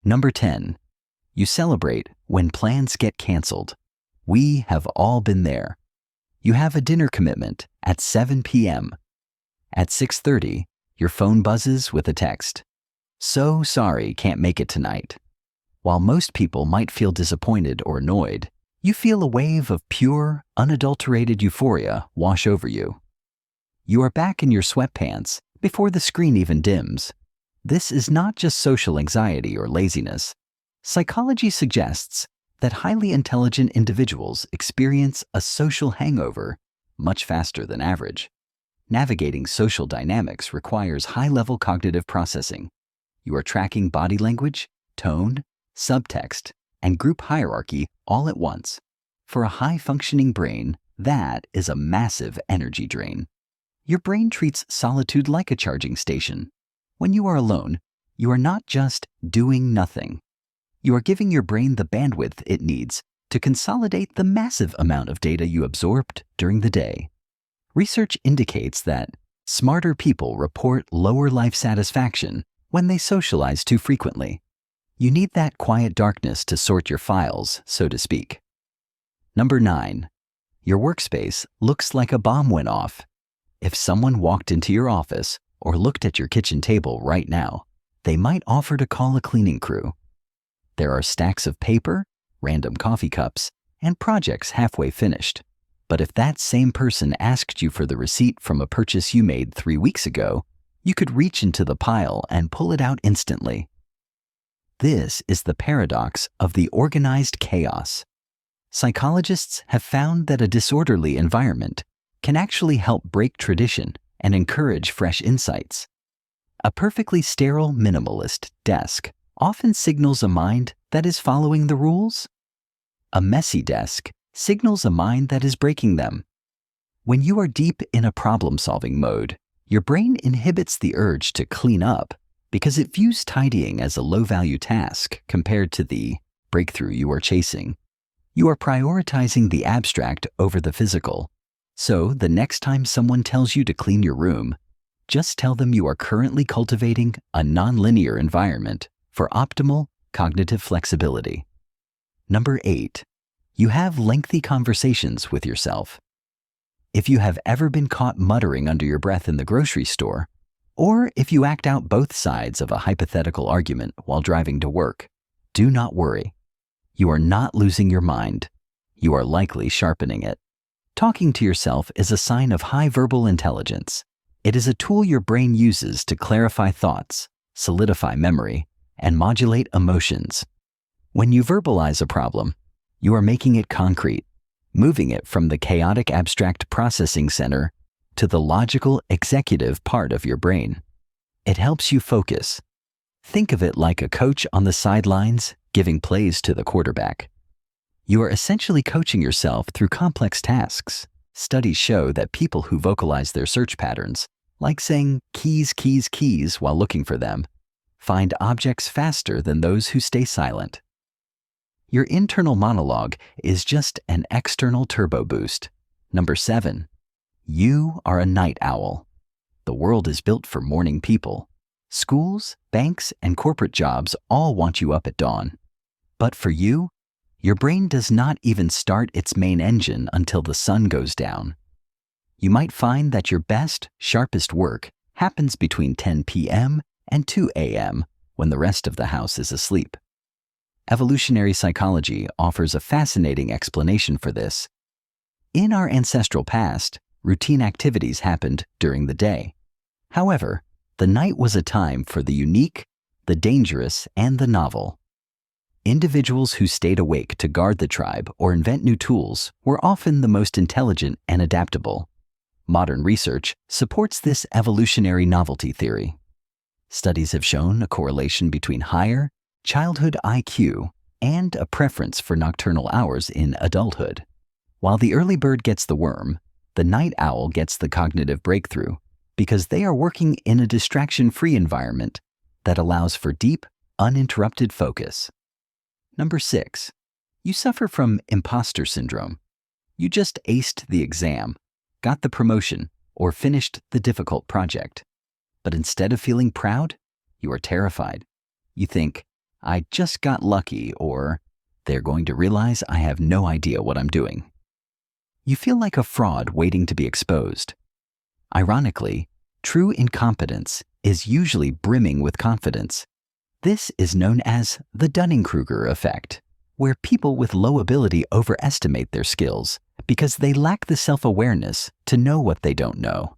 Number 10. You celebrate when plans get canceled. We have all been there. You have a dinner commitment at 7 p.m. At 6:30, your phone buzzes with a text. So sorry, can't make it tonight. While most people might feel disappointed or annoyed, you feel a wave of pure, unadulterated euphoria wash over you. You are back in your sweatpants before the screen even dims. This is not just social anxiety or laziness. Psychology suggests that highly intelligent individuals experience a social hangover much faster than average. Navigating social dynamics requires high-level cognitive processing. You are tracking body language, tone, subtext, and group hierarchy all at once. For a high-functioning brain, that is a massive energy drain. Your brain treats solitude like a charging station. When you are alone, you are not just doing nothing. You are giving your brain the bandwidth it needs to consolidate the massive amount of data you absorbed during the day. Research indicates that smarter people report lower life satisfaction when they socialize too frequently. You need that quiet darkness to sort your files, so to speak. Number 9. Your workspace looks like a bomb went off. If someone walked into your office or looked at your kitchen table right now, they might offer to call a cleaning crew. There are stacks of paper, random coffee cups, and projects halfway finished. But if that same person asked you for the receipt from a purchase you made 3 weeks ago, you could reach into the pile and pull it out instantly. This is the paradox of the organized chaos. Psychologists have found that a disorderly environment can actually help break tradition and encourage fresh insights. A perfectly sterile minimalist desk often signals a mind that is following the rules. A messy desk signals a mind that is breaking them. When you are deep in a problem-solving mode, your brain inhibits the urge to clean up because it views tidying as a low-value task compared to the breakthrough you are chasing. You are prioritizing the abstract over the physical. So the next time someone tells you to clean your room, just tell them you are currently cultivating a nonlinear environment for optimal cognitive flexibility. Number 8. You have lengthy conversations with yourself. If you have ever been caught muttering under your breath in the grocery store, or if you act out both sides of a hypothetical argument while driving to work, do not worry. You are not losing your mind. You are likely sharpening it. Talking to yourself is a sign of high verbal intelligence. It is a tool your brain uses to clarify thoughts, solidify memory, and modulate emotions. When you verbalize a problem, you are making it concrete, moving it from the chaotic abstract processing center to the logical executive part of your brain. It helps you focus. Think of it like a coach on the sidelines giving plays to the quarterback. You are essentially coaching yourself through complex tasks. Studies show that people who vocalize their search patterns, like saying keys, keys, keys while looking for them, find objects faster than those who stay silent. Your internal monologue is just an external turbo boost. Number 7. You are a night owl. The world is built for morning people. Schools, banks, and corporate jobs all want you up at dawn. But for you, your brain does not even start its main engine until the sun goes down. You might find that your best, sharpest work happens between 10 p.m. and 2 a.m. when the rest of the house is asleep. Evolutionary psychology offers a fascinating explanation for this. In our ancestral past, routine activities happened during the day. However, the night was a time for the unique, the dangerous, and the novel. Individuals who stayed awake to guard the tribe or invent new tools were often the most intelligent and adaptable. Modern research supports this evolutionary novelty theory. Studies have shown a correlation between higher childhood IQ and a preference for nocturnal hours in adulthood. While the early bird gets the worm, the night owl gets the cognitive breakthrough because they are working in a distraction-free environment that allows for deep, uninterrupted focus. Number 6. You suffer from imposter syndrome. You just aced the exam, got the promotion, or finished the difficult project. But instead of feeling proud, you are terrified. You think, I just got lucky, or they're going to realize I have no idea what I'm doing. You feel like a fraud waiting to be exposed. Ironically, true incompetence is usually brimming with confidence. This is known as the Dunning-Kruger effect, where people with low ability overestimate their skills because they lack the self-awareness to know what they don't know.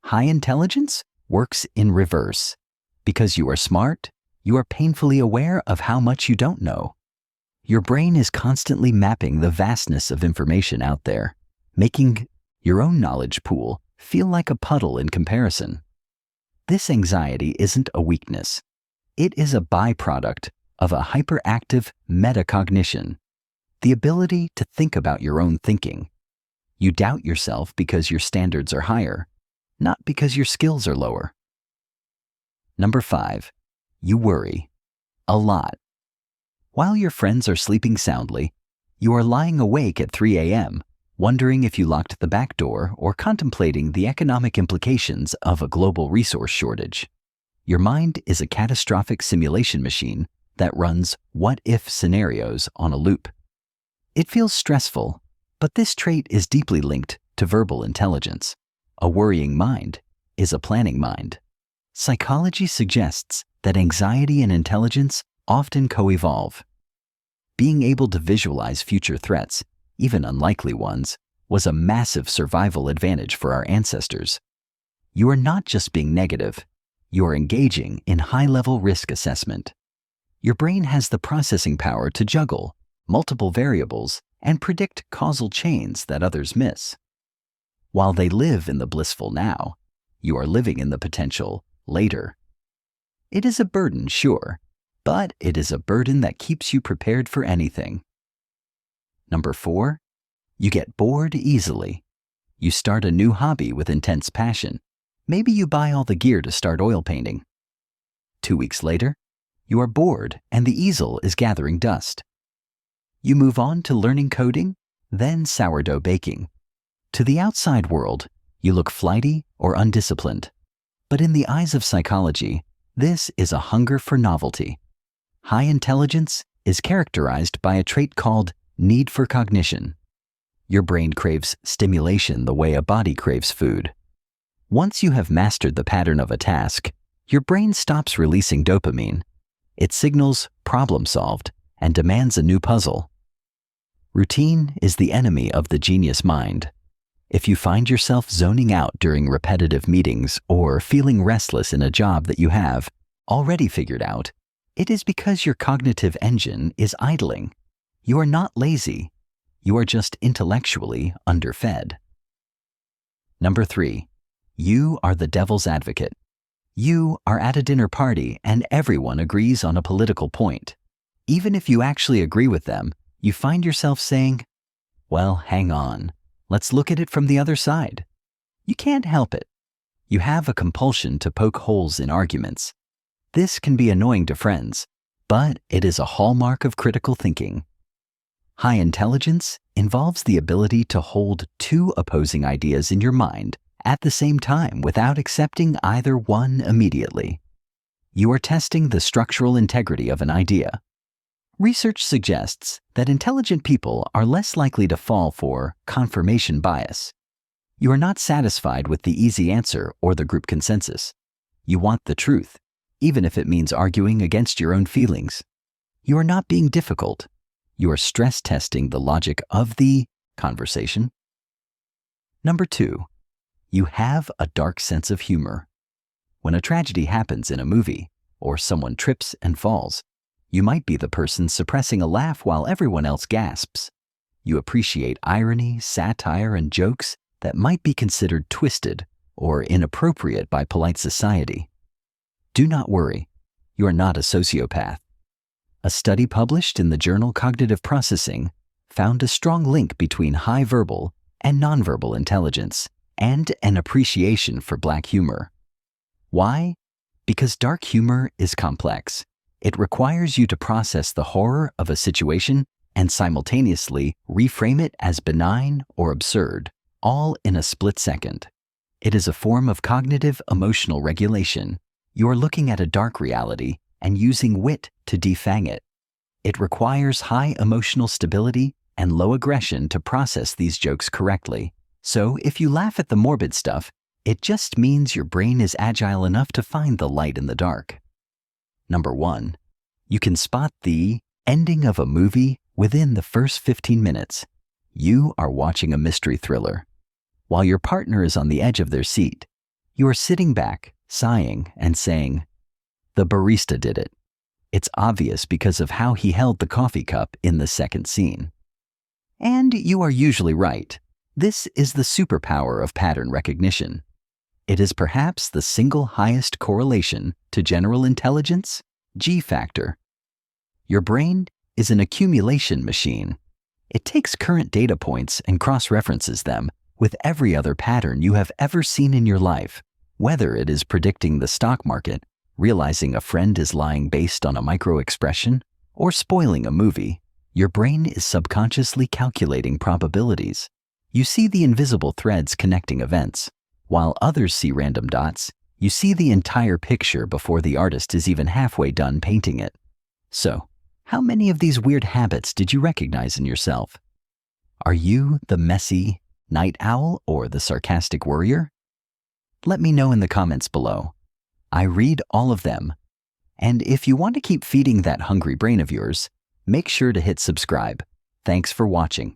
High intelligence works in reverse. Because you are smart, you are painfully aware of how much you don't know. Your brain is constantly mapping the vastness of information out there, making your own knowledge pool feel like a puddle in comparison. This anxiety isn't a weakness. It is a byproduct of a hyperactive metacognition, the ability to think about your own thinking. You doubt yourself because your standards are higher, not because your skills are lower. Number 5, you worry a lot. While your friends are sleeping soundly, you are lying awake at 3 a.m., wondering if you locked the back door or contemplating the economic implications of a global resource shortage. Your mind is a catastrophic simulation machine that runs what-if scenarios on a loop. It feels stressful, but this trait is deeply linked to verbal intelligence. A worrying mind is a planning mind. Psychology suggests that anxiety and intelligence often co-evolve. Being able to visualize future threats, even unlikely ones, was a massive survival advantage for our ancestors. You are not just being negative, you are engaging in high-level risk assessment. Your brain has the processing power to juggle multiple variables and predict causal chains that others miss. While they live in the blissful now, you are living in the potential later. It is a burden, sure, but it is a burden that keeps you prepared for anything. Number 4, you get bored easily. You start a new hobby with intense passion. Maybe you buy all the gear to start oil painting. 2 weeks later, you are bored and the easel is gathering dust. You move on to learning coding, then sourdough baking. To the outside world, you look flighty or undisciplined. But in the eyes of psychology, this is a hunger for novelty. High intelligence is characterized by a trait called need for cognition. Your brain craves stimulation the way a body craves food. Once you have mastered the pattern of a task, your brain stops releasing dopamine. It signals problem solved and demands a new puzzle. Routine is the enemy of the genius mind. If you find yourself zoning out during repetitive meetings or feeling restless in a job that you have already figured out, it is because your cognitive engine is idling. You are not lazy. You are just intellectually underfed. Number 3, you are the devil's advocate. You are at a dinner party and everyone agrees on a political point. Even if you actually agree with them, you find yourself saying, "Well, hang on. Let's look at it from the other side." You can't help it. You have a compulsion to poke holes in arguments. This can be annoying to friends, but it is a hallmark of critical thinking. High intelligence involves the ability to hold 2 opposing ideas in your mind at the same time without accepting either one immediately. You are testing the structural integrity of an idea. Research suggests that intelligent people are less likely to fall for confirmation bias. You are not satisfied with the easy answer or the group consensus. You want the truth, even if it means arguing against your own feelings. You are not being difficult. You are stress testing the logic of the conversation. Number 2, you have a dark sense of humor. When a tragedy happens in a movie, or someone trips and falls, you might be the person suppressing a laugh while everyone else gasps. You appreciate irony, satire, and jokes that might be considered twisted or inappropriate by polite society. Do not worry, you are not a sociopath. A study published in the journal Cognitive Processing found a strong link between high verbal and nonverbal intelligence and an appreciation for black humor. Why? Because dark humor is complex. It requires you to process the horror of a situation and simultaneously reframe it as benign or absurd, all in a split second. It is a form of cognitive emotional regulation. You are looking at a dark reality and using wit to defang it. It requires high emotional stability and low aggression to process these jokes correctly. So if you laugh at the morbid stuff, it just means your brain is agile enough to find the light in the dark. Number 1. You can spot the ending of a movie within the first 15 minutes. You are watching a mystery thriller. While your partner is on the edge of their seat, you are sitting back, sighing, and saying, "The barista did it." It's obvious because of how he held the coffee cup in the second scene. And you are usually right. This is the superpower of pattern recognition. It is perhaps the single highest correlation to general intelligence, G factor. Your brain is an accumulation machine. It takes current data points and cross-references them with every other pattern you have ever seen in your life, whether it is predicting the stock market, realizing a friend is lying based on a micro-expression, or spoiling a movie. Your brain is subconsciously calculating probabilities. You see the invisible threads connecting events. While others see random dots, you see the entire picture before the artist is even halfway done painting it. So, how many of these weird habits did you recognize in yourself? Are you the messy night owl or the sarcastic worrier? Let me know in the comments below. I read all of them. And if you want to keep feeding that hungry brain of yours, make sure to hit subscribe. Thanks for watching.